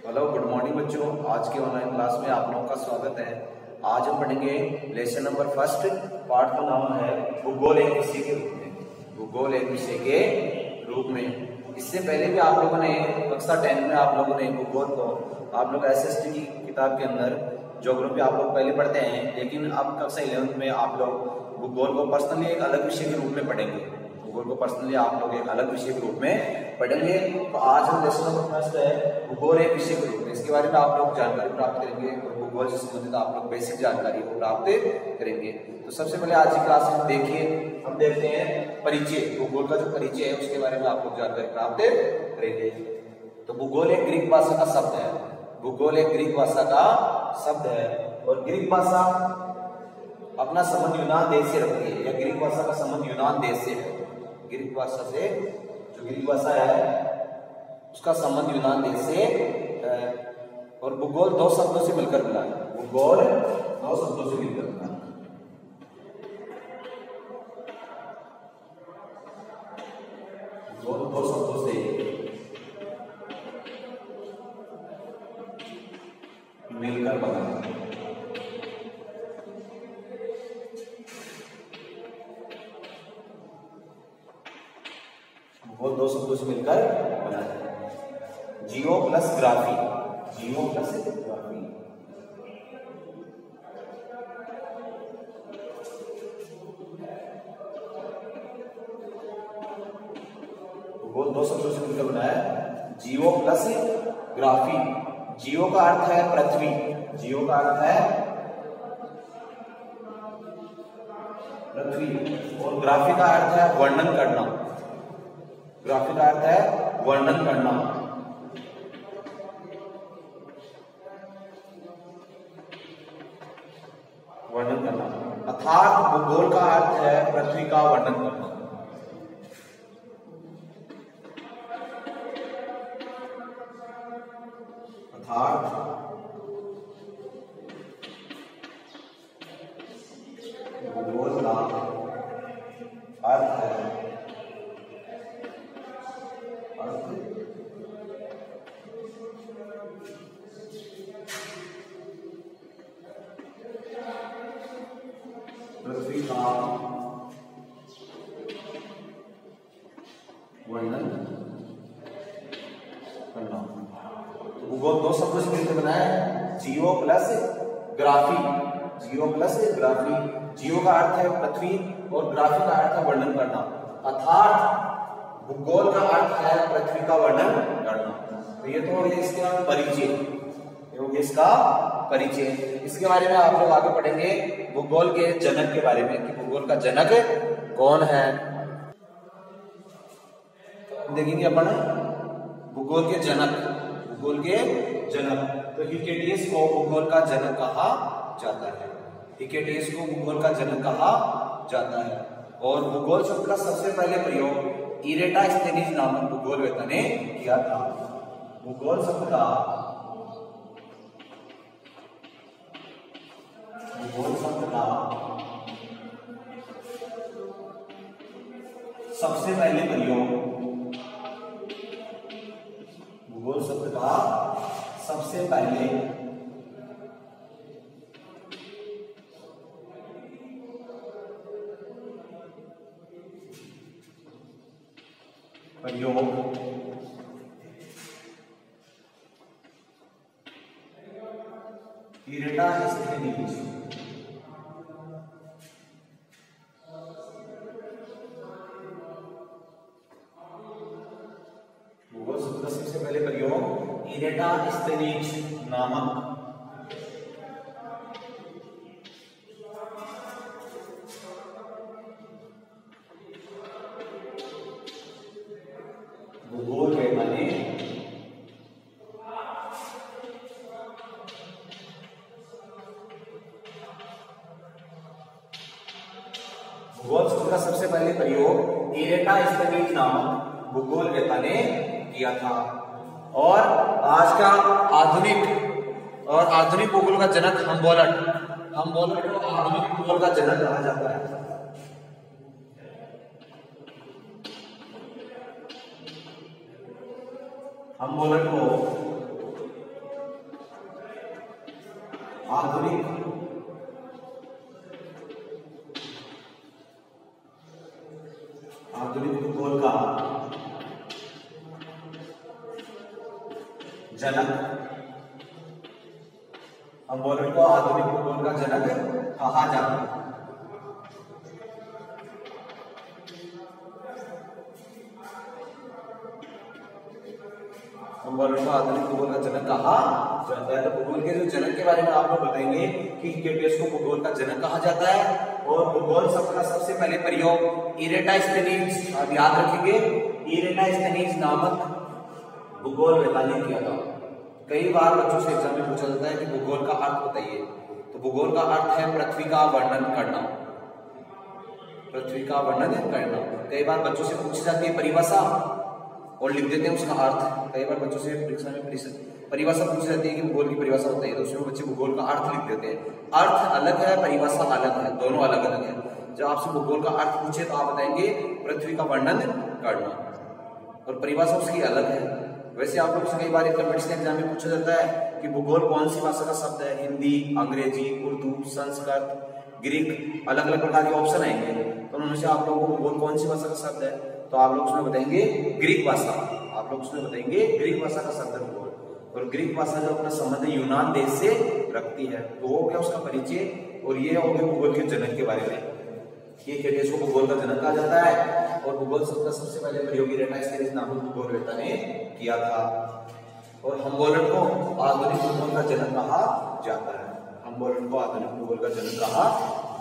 Hello, good morning बच्चों। आज के ऑनलाइन क्लास में आप लोगों का स्वागत है। आज हम पढ़ेंगे लेसन नंबर फर्स्ट। पाठ का नाम है भूगोल एक विषय के रूप में। भूगोल एक विषय के रूप में। इससे पहले भी आप लोगों ने कक्षा 10 में आप लोगों ने भूगोल को आप लोग एसएसटी की किताब के अंदर ज्योग्राफी आप लोग पहले पढ़ते हैं, लेकिन अब कक्षा 11 में आप लोग भूगोल को पर्सनली एक अलग विषय के रूप में पढ़ेंगे। भूगोल को पर्सनली आप लोग एक अलग विषय के रूप में पढ़ेंगे। तो आज हम लेसन नंबर फर्स्ट है भूगोल एक विषय के रूप में, इसके बारे में आप लोग जानकारी प्राप्त करेंगे और भूगोल से संबंधित आप लोग बेसिक जानकारी को प्राप्त करेंगे। तो सबसे पहले आज की क्लास में हम देखते हैं परिचय। भूगोल का जो परिचय है उसके बारे में आप लोग जानकारी प्राप्त करेंगे। तो भूगोल एक ग्रीक भाषा का शब्द है। भूगोल एक ग्रीक भाषा का शब्द है और ग्रीक भाषा अपना संबंध यूनान देश से रखती है, या ग्रीक भाषा का संबंध यूनान देश से है। ग्रीक भाषा से जो ग्रीक भाषा है उसका संबंध यूनान देश से है। और भूगोल दो शब्दों से मिलकर बना है। भूगोल दो शब्दों से मिलकर बना है। भूगोल दो शब्दों से मिलकर बना है। भूगोल दो शब्दों से मिलकर बना है। जियो प्लस ग्राफी। जियो प्लस ग्राफी। भूगोल दो शब्दों से मिलकर बना है। जियो प्लस ग्राफी। जियो का अर्थ है पृथ्वी। जियो का अर्थ है पृथ्वी और ग्राफी का अर्थ है वर्णन करना। ग्राफी का अर्थ है वर्णन करना। वर्णन करना अर्थात भूगोल का अर्थ है पृथ्वी का वर्णन करना। अर्थात भूगोल का अर्थ है पृथ्वी का वर्णन करना। भूगोल दो शब्दों से मिलकर बना है। जियो प्लस ग्राफी। जियो प्लस ग्राफी। जियो का अर्थ है पृथ्वी और ग्राफी का अर्थ है वर्णन करना। अर्थात भूगोल का अर्थ है पृथ्वी का वर्णन करना। तो ये तो इसका परिचय, इसका परिचय। इसके बारे में आप लोग आगे पढ़ेंगे भूगोल के जनक के बारे में कि भूगोल का जनक कौन है। देखेंगे अपन भूगोल के जनक। भूगोल के जनक तो हिकेटियस को भूगोल का जनक कहा जाता है। हिकेटियस को भूगोल का जनक कहा जाता है। और भूगोल शब्द का सबसे पहले प्रयोग इरेटास्थेनीज नामक भूगोलवेत्ता ने किया था। भूगोल शब्द का सबसे पहले प्रयोग भूगोल शब्द का सबसे पहले प्रयोग इरेटास्थेनीज सबसे पहले प्रयोग इरेटास्थेनीज नामक भूगोलवेत्ता ने भूगोल शब्द का सबसे पहले प्रयोग इरेटास्थेनीज नामक भूगोलवेत्ता ने किया था। और आज का आधुनिक भूगोल का जनक हम्बोल्ट को आधुनिक भूगोल का जनक कहा जाता है। हम्बोल्ट को आधुनिक भूगोल का जनक, हम बोल रहे को आधुनिक भूगोल का जनक कहा जाता है। हम बोल रहे को आधुनिक भूगोल का जनक कहा जाता है। तो भूगोल के जो जनक के बारे में आप लोग बताएंगे कि यूकेटेस को भूगोल का जनक कहा जाता है। और भूगोल शब्द का सबसे पहले प्रयोग इरेटाइस्थेनीज, आप याद रखेंगे, इरेटाइस्थेनीज नामक भूगोल वेता ने किया था। कई बार बच्चों से एग्जाम में पूछा जाता है कि भूगोल का अर्थ बताइए। तो भूगोल का अर्थ है पृथ्वी का वर्णन करना, पृथ्वी का वर्णन करना। कई बार बच्चों से पूछी जाती है परिभाषा और लिख देते हैं उसका अर्थ। कई बार बच्चों से परीक्षा में परिभाषा पूछी जाती है कि भूगोल की परिभाषा बताइए, तो उसमें बच्चे भूगोल का अर्थ लिख देते हैं। अर्थ अलग है, परिभाषा अलग है, दोनों अलग अलग है। जब आपसे भूगोल का अर्थ पूछे तो आप बताएंगे पृथ्वी का वर्णन करना, और परिभाषा उसकी अलग है। वैसे आप लोग से कई बार कॉम्पिटिशन एग्जाम में पूछा जाता है कि भूगोल कौन सी भाषा का शब्द है, हिंदी, अंग्रेजी, उर्दू, संस्कृत, ग्रीक, अलग अलग प्रकार के ऑप्शन आएंगे। तो उनमें से आप लोगों को भूगोल कौन सी भाषा का शब्द है, तो आप लोग उसमें बताएंगे ग्रीक भाषा। आप लोग उसमें बताएंगे ग्रीक भाषा का शब्द है भूगोल। और ग्रीक भाषा जो अपना संबंध यूनान देश से रखती है, तो वो क्या उसका परिचय। और ये हो गया भूगोल के जनक के बारे में। ये यूकेटेस को भूगोल का जनक कहा जाता है। और भूगोल शब्द का सबसे पहले प्रयोग इरेटाइस्थेनीज नामक भूगोलवेता ने किया था। और हम्बोल्ट को आधुनिक भूगोल का जनक कहा जाता है। हम्बोल्ट को आधुनिक भूगोल का जनक कहा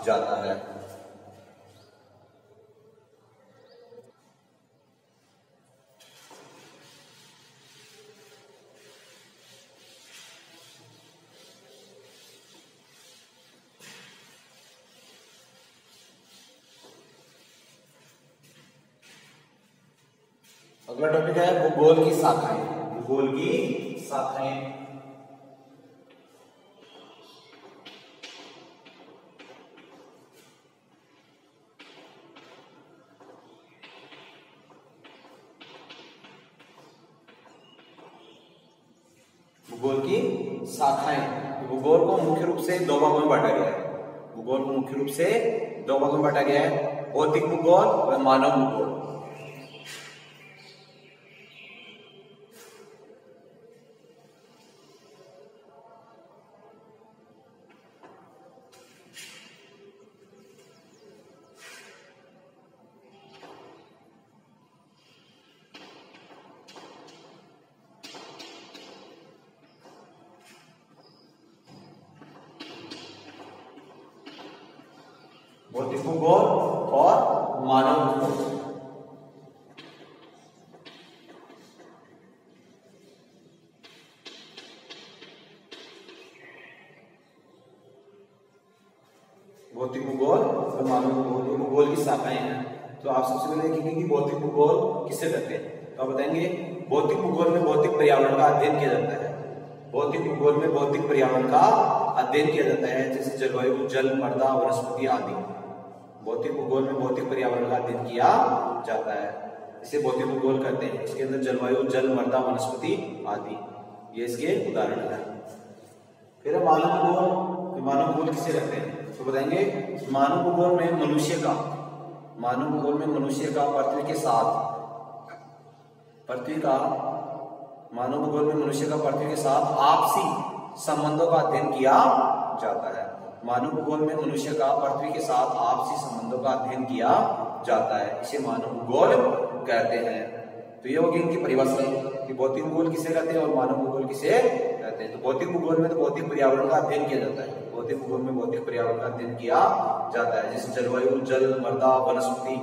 जाता है। अगला टॉपिक है भूगोल की शाखाएं। भूगोल की शाखाएं, भूगोल की शाखाएं। भूगोल को मुख्य रूप से दो भागों में बांटा गया है। भूगोल को मुख्य रूप से दो भागों में बांटा गया है, भौतिक भूगोल और मानव भूगोल। भौतिक भूगोल और मानव भूगोल। भौतिक भूगोल और मानव भूगोल, ये भूगोल की शाखाएं हैं। तो आप सबसे पहले देखेंगे कि भौतिक भूगोल किसे कहते हैं। तो आप बताएंगे भौतिक भूगोल में भौतिक पर्यावरण का अध्ययन किया जाता है। भौतिक भूगोल में भौतिक पर्यावरण का अध्ययन किया जाता है, जैसे जलवायु, जल, मृदा, वनस्पति आदि। भौतिक भूगोल में भौतिक पर्यावरण का अध्ययन किया जाता है, इसे भौतिक भूगोल कहते हैं। इसके अंदर जलवायु, जल, मृदा, वनस्पति आदि ये इसके उदाहरण है। फिर मानव भूगोल। मानव भूगोल किसे कहते हैं, तो बताएंगे मानव भूगोल में मनुष्य का, मानव भूगोल में मनुष्य का पृथ्वी के साथ, पृथ्वी का, मानव भूगोल में मनुष्य का पृथ्वी के साथ आपसी संबंधों का अध्ययन किया जाता है। मानव भूगोल में मनुष्य का पृथ्वी के साथ आपसी संबंधों का अध्ययन किया जाता है, इसे मानव भूगोल कहते हैं। तो ये होगी इनकी परिभाषा कि भौतिक भूगोल किसे कहते हैं और मानव भूगोल किसे कहते हैं। तो भौतिक भूगोल में तो भौतिक पर्यावरण का अध्ययन किया जाता है। भौतिक भूगोल में भौतिक पर्यावरण का अध्ययन किया जाता है, जैसे जलवायु, जल, मृदा, वनस्पति,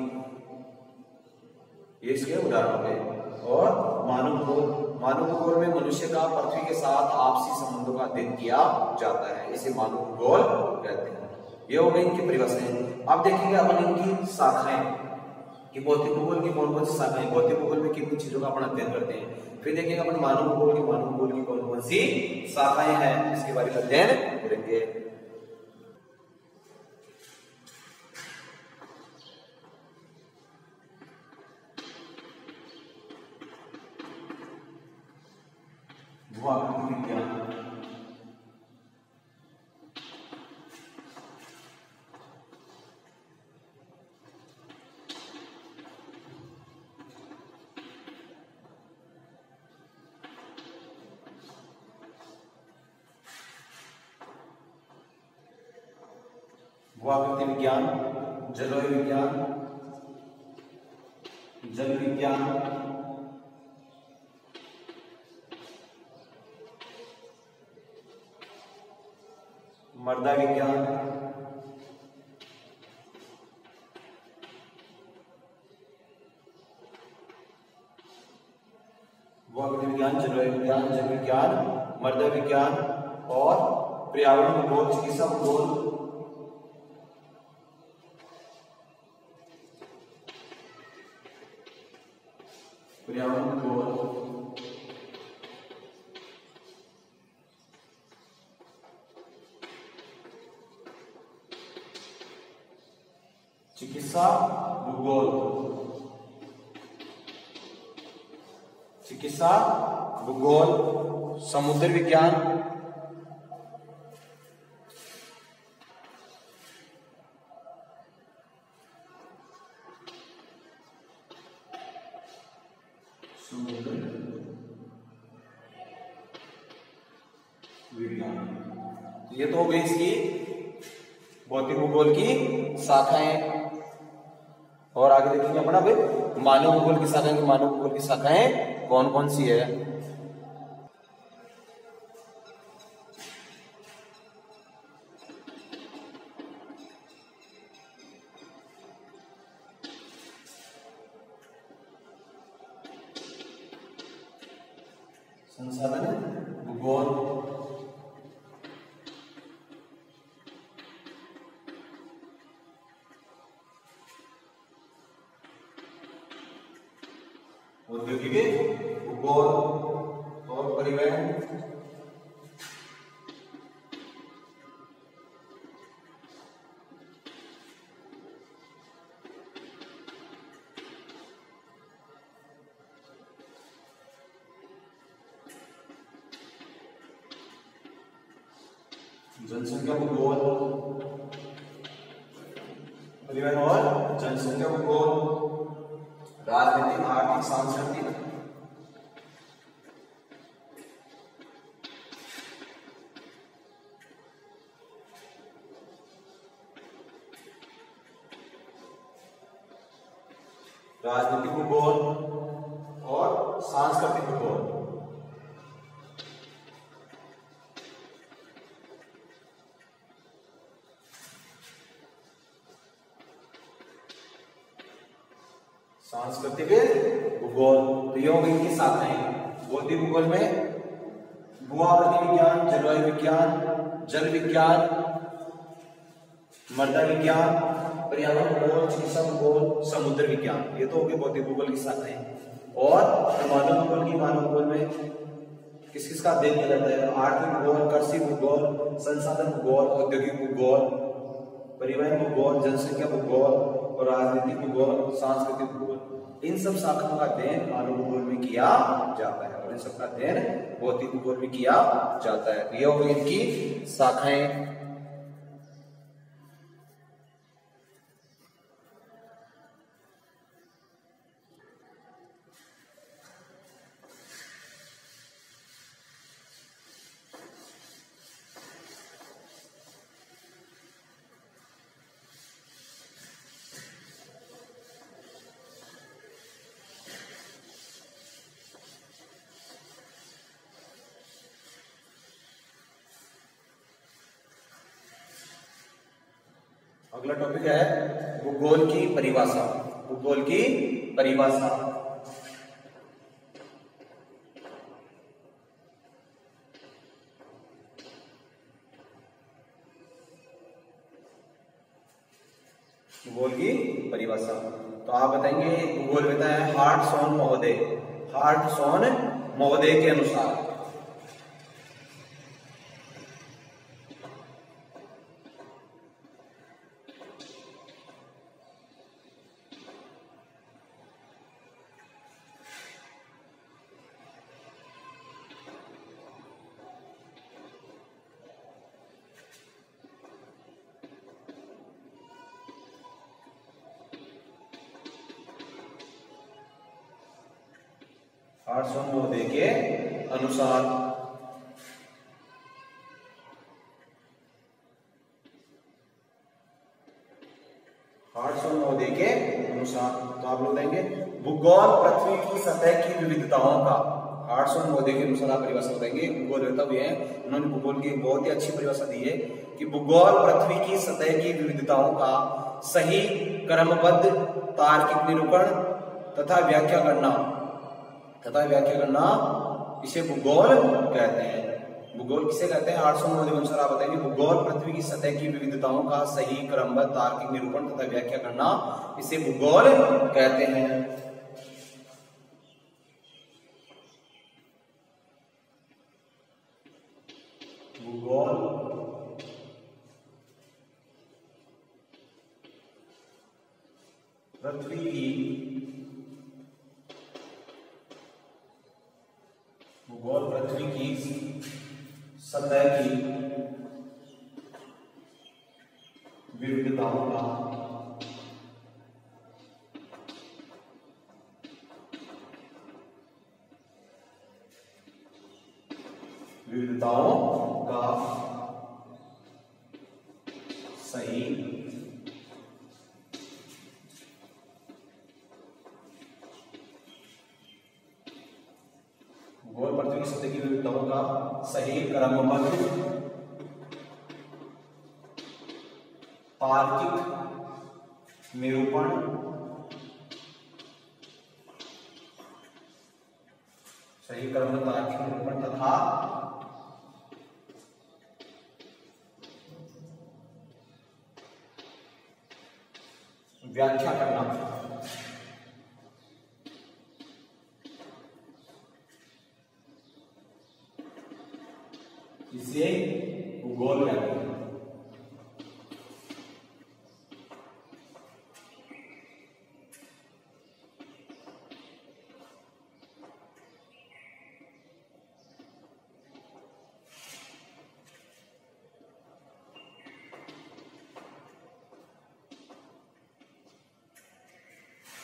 ये इसके उदाहरण हो गए। और मानव भूगोल, मानव भूगोल में मनुष्य का पृथ्वी के साथ आपसी संबंधों का अध्ययन किया जाता है, इसे मानव भूगोल कहते हैं। ये हो गई इनकी परिभाषाएं। अब देखेंगे अपन इनकी शाखाएं कि भौतिक भूगोल की कौन कौन सी शाखाएं, भौतिक भूगोल में कितनी चीजों का अपन अध्ययन करते हैं। फिर देखेंगे अपन मानव भूगोल की कौन कौन सी शाखाएं हैं, इसके बारे में अध्ययन करेंगे। भूआकृति विज्ञान, भूआकृति विज्ञान, जलवायु विज्ञान, जल विज्ञान, मृदा विज्ञान, भूआकृति विज्ञान, जलवायु विज्ञान, जल विज्ञान, मृदा विज्ञान और पर्यावरण भूगोल, चिकित्सा भूगोल, पर्यावरण भूगोल, चिकित्सा भूगोल, चिकित्सा भूगोल, समुद्र विज्ञान, समुद्र विज्ञान। ये तो हो गई इसकी भौतिक भूगोल की शाखाएं। और आगे देखेंगे अपना भाई मानव भूगोल की शाखाएं, मानव भूगोल की शाखाएं कौन कौन सी है। संसाधन भूगोल, औद्योगिक भूगोल और परिवहन, जनसंख्या भूगोल, परिवहन और जनसंख्या भूगोल, राजनीतिक, आर्थिक, सांस्कृतिक, राजनीतिक भूगोल और सांस्कृतिक भूगोल। सांस्कृतिक भूगोल, तो ये हो गई इनकी शाखाएं। भौतिक भूगोल में भूआकृति विज्ञान, जलवायु विज्ञान, जल विज्ञान, मृदा विज्ञान, पर्यावरण भूगोल, चिकित्सा भूगोल, समुद्र विज्ञान। ये तो हो गई भौतिक भूगोल की शाखाएं। और मानव भूगोल की, मानव भूगोल में किस किस का अध्ययन किया जाता है? आर्थिक भूगोल, कृषि भूगोल, संसाधन भूगोल, औद्योगिक भूगोल, परिवहन भूगोल, जनसंख्या भूगोल और राजनीतिक भूगोल, सांस्कृतिक भूगोल। इन सब शाखाओं का अध्ययन मानव भूगोल में किया जाता है और इन सब का अध्ययन भौतिक भूगोल में किया जाता है। ये हो गई इनकी शाखाएं। अगला टॉपिक है भूगोल की परिभाषा। भूगोल की परिभाषा। भूगोल की परिभाषा तो आप बताएंगे। भूगोल बताया है हार्टसॉन महोदय, हार्टसॉन महोदय के अनुसार हार्टसॉन महोदय के अनुसार अनुसार, तो आप लोग देंगे भूगोल पृथ्वी की सतह की विविधताओं का, हार्टसन मोदी के अनुसार आप परिभाषा देंगे। भूगोल वेता भी है, उन्होंने भूगोल की एक बहुत ही अच्छी परिभाषा दी है कि भूगोल पृथ्वी की सतह की विविधताओं का सही क्रमबद्ध तार्किक निरूपण तथा व्याख्या करना इसे भूगोल कहते हैं। भूगोल किसे कहते हैं? हार्टसन मोदी के अनुसार आप बताएंगे भूगोल पृथ्वी की सतह की विविधताओं का सही क्रमबद्ध तार्किक निरूपण तथा व्याख्या करना इसे भूगोल कहते हैं। भूगोल पृथ्वी की सतह की विविधताओं का सही भूगोल पृथ्वी की सतह की विविधताओं का सही क्रमबद्ध तार्किक निरूपण तथा व्याख्या करना इसे भूगोल कहते हैं।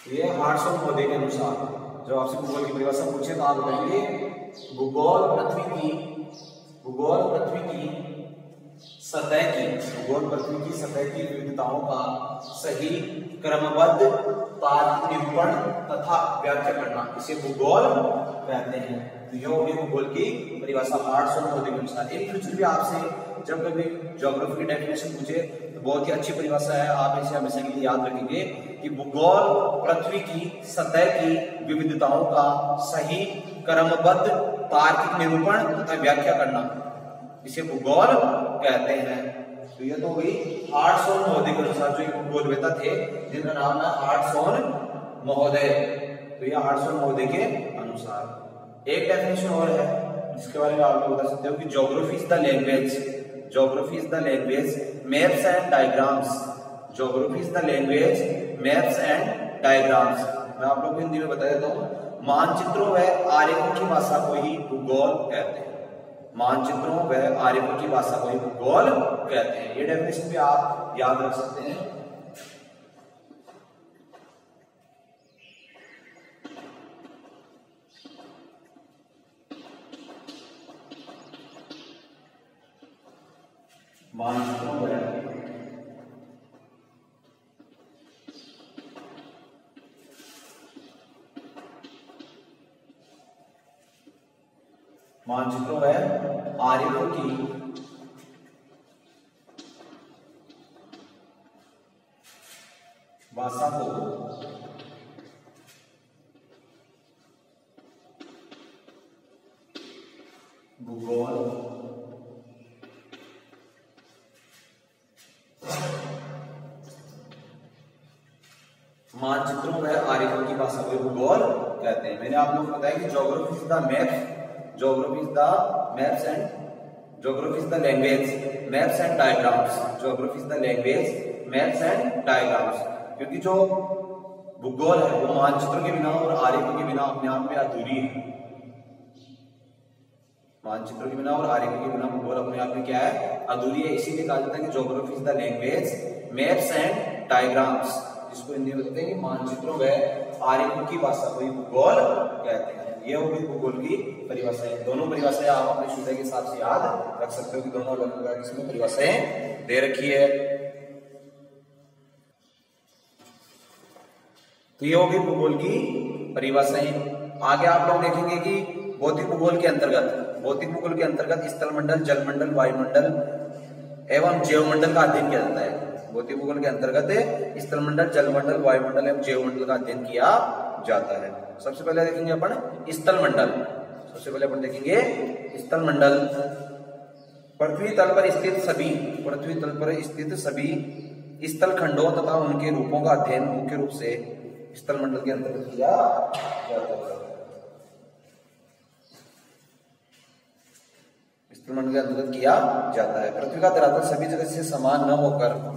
ये हार्टसन मोदी के अनुसार जो आपसे भूगोल की परिभाषा पूछे तो आप बताएंगे भूगोल पृथ्वी की सतह की विविधताओं का सही क्रमबद्ध तार्किक निरूपण तथा व्याख्या करना इसे भूगोल कहते हैं। तो यह होगी भूगोल की परिभाषा हार्टसन मोदी के अनुसार। इन फ्यूचर भी आपसे जब कभी ज्योग्राफी की डेफिनेशन पूछे तो बहुत ही अच्छी परिभाषा है, आप इसे हमेशा के लिए याद रखेंगे कि भूगोल पृथ्वी की सतह की विविधताओं का सही क्रमबद्ध तार्किक निरूपण तथा व्याख्या करना इसे भूगोल कहते हैं। तो ये तो हुई हार्टसन महोदय के अनुसार, जो भूगोलवेता थे जिनका नाम है हार्टसन महोदय। तो ये हार्टसन महोदय के अनुसार एक डेफिनेशन और है जिसके बारे में आप लोग बता सकते हो कि geography is the language maps and diagrams. Geography is the language maps and diagrams. मैं आप लोग को हिंदी में बता देता हूँ, मानचित्रों व आरेखों की भाषा को ही भूगोल कहते हैं। मानचित्रों व आरेखों की भाषा को ही भूगोल कहते हैं। ये डेफिनेशन भी आप याद रख सकते हैं। मानचित्रों व आरेखों की भाषा को भूगोल मानचित्रों व आरेखों की भाषा को भूगोल कहते हैं। मैंने आप लोगों को बताया कि geography is the language maps and diagrams. क्योंकि जो भूगोल है वो मानचित्रों के बिना और आरेखों के बिना अपने आप में अधूरी है। मानचित्रों के बिना और आरेखों के बिना भूगोल अपने आप में क्या है? अधूरी है। इसीलिए कहा जाता है कि geography is the language maps and diagrams, जिसको हिंदी में कहते हैं कि मानचित्रों व आरेखों की भाषा को ही भूगोल कहते हैं। ये होगी भूगोल की परिभाषाएं। दोनों परिभाषाएं आप अपने शुद्ध के हिसाब से याद रख सकते हो कि दोनों अलग अलग इसमें परिभाषाएं दे रखी है। तो ये होगी भूगोल की परिभाषाएं। आगे आप लोग देखेंगे कि भौतिक भूगोल के अंतर्गत स्थलमंडल, जलमंडल, वायुमंडल एवं जैवमंडल का अध्ययन किया जाता है। भौतिक भूगोल के अंतर्गत स्थलमंडल, जलमंडल, वायुमंडल एवं जैवमंडल का अध्ययन किया जाता है। सबसे पहले देखेंगे अपन स्थलमंडल। स्थलमंडल पृथ्वी तल पर स्थित सभी स्थल खंडों तथा उनके रूपों का अध्ययन मुख्य रूप से स्थलमंडल के अंतर्गत किया जाता है। स्थलमंडल के अंतर्गत किया जाता है। पृथ्वी का धरातल सभी जगह से समान न होकर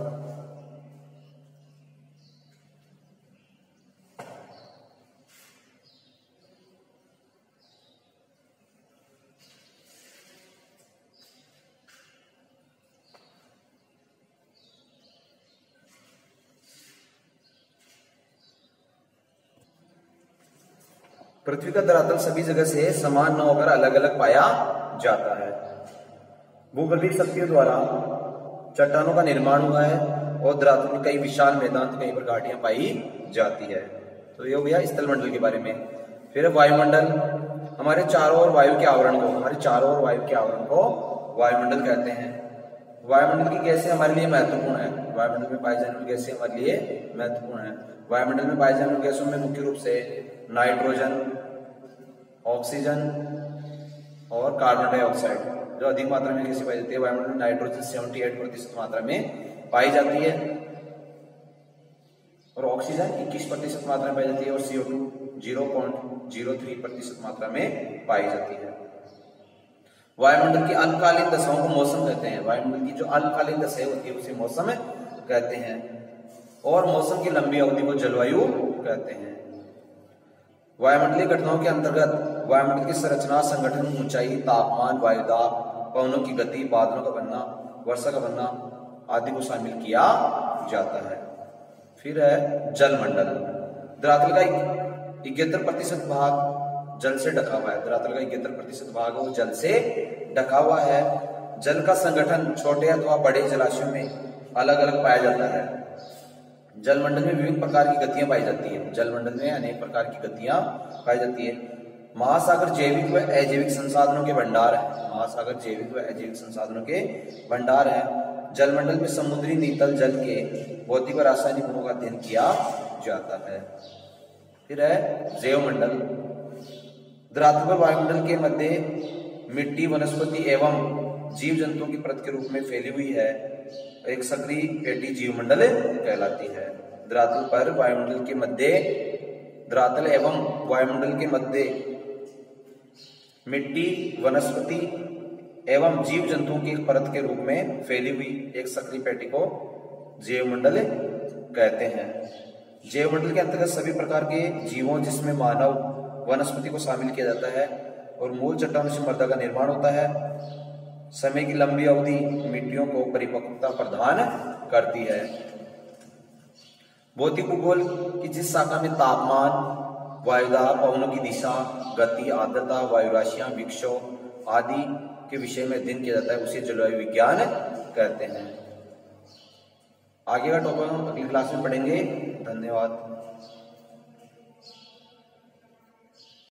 सभी जगह से समान न होकर अलग अलग पाया जाता है। भूगर्भीय शक्तियों द्वारा चट्टानों का निर्माण हुआ है और धरातल में कई विशाल मैदान, कहीं पर घाटियां पाई जाती है। तो ये हो गया स्थलमंडल के बारे में। फिर वायुमंडल, हमारे चारों ओर वायु के आवरण को वायुमंडल कहते हैं। वायुमंडल की गैसें हमारे लिए महत्वपूर्ण है। वायुमंडल में पाई जाने वाली गैसें हमारे लिए महत्वपूर्ण है। वायुमंडल में पाई जाने वाली गैसों में मुख्य रूप से नाइट्रोजन, ऑक्सीजन और कार्बन डाइऑक्साइड जो अधिक मात्रा में कैसे पाई जाती है। वायुमंडल में नाइट्रोजन 78% मात्रा में पाई जाती है और ऑक्सीजन 21% मात्रा में पाई जाती है और CO2 0.03% मात्रा में पाई जाती है। वायुमंडल की अल्पकालीन दशाओं को मौसम कहते हैं। वायुमंडल की जो अल्पकालीन दशाएं होती है उसे मौसम कहते हैं और मौसम की लंबी अवधि को जलवायु कहते हैं। वायुमंडलीय घटनाओं के अंतर्गत वायुमंडल की संरचना, संगठन, ऊंचाई, तापमान, वायुदाब, पवनों की गति, बादलों का बनना, वर्षा का बनना आदि को शामिल किया जाता है। फिर है जलमंडल। धरातल का 71% भाग जल से ढका हुआ है। धरातल का 71% भाग वो जल से ढका हुआ है। जल का संगठन छोटे अथवा बड़े जलाशयों में अलग अलग पाया जाता है। जलमंडल में विभिन्न प्रकार की गतियां पाई जाती है। जलमंडल में अनेक प्रकार की गतियां पाई जाती है। महासागर जैविक व अजैविक संसाधनों के भंडार है। महासागर जैविक व अजैविक संसाधनों के भंडार है। जलमंडल में समुद्री नीतल जल के भौतिक व रासायनिक गुणों का अध्ययन किया जाता है। फिर है जैवमंडल। धरातल पर वायुमंडल के मध्य मिट्टी, वनस्पति एवं जीव जंतुओं की परत के रूप में फैली हुई है। एक सक्रिय पेटी जीवमंडल कहलाती है। धरातल एवं वायुमंडल के मध्य मिट्टी, वनस्पति एवं जीव जंतुओं की एक परत के रूप में फैली हुई एक सक्रिय पेटी को जैवमंडल कहते हैं। जैवमंडल के अंतर्गत सभी प्रकार के जीवों, जिसमें मानव, वनस्पति को शामिल किया जाता है और मूल चट्टानों से मृदा का निर्माण होता है। समय की लंबी अवधि मिट्टियों को परिपक्वता प्रदान करती है। भौतिक भूगोल की जिस शाखा में तापमान, वायुदाब, पवनों की दिशा, गति, आर्द्रता, वायुराशियां, विक्षोभ आदि के विषय में अध्ययन किया जाता है उसे जलवायु विज्ञान कहते हैं। आगे का टॉपिक हम अगली क्लास में पढ़ेंगे। धन्यवाद।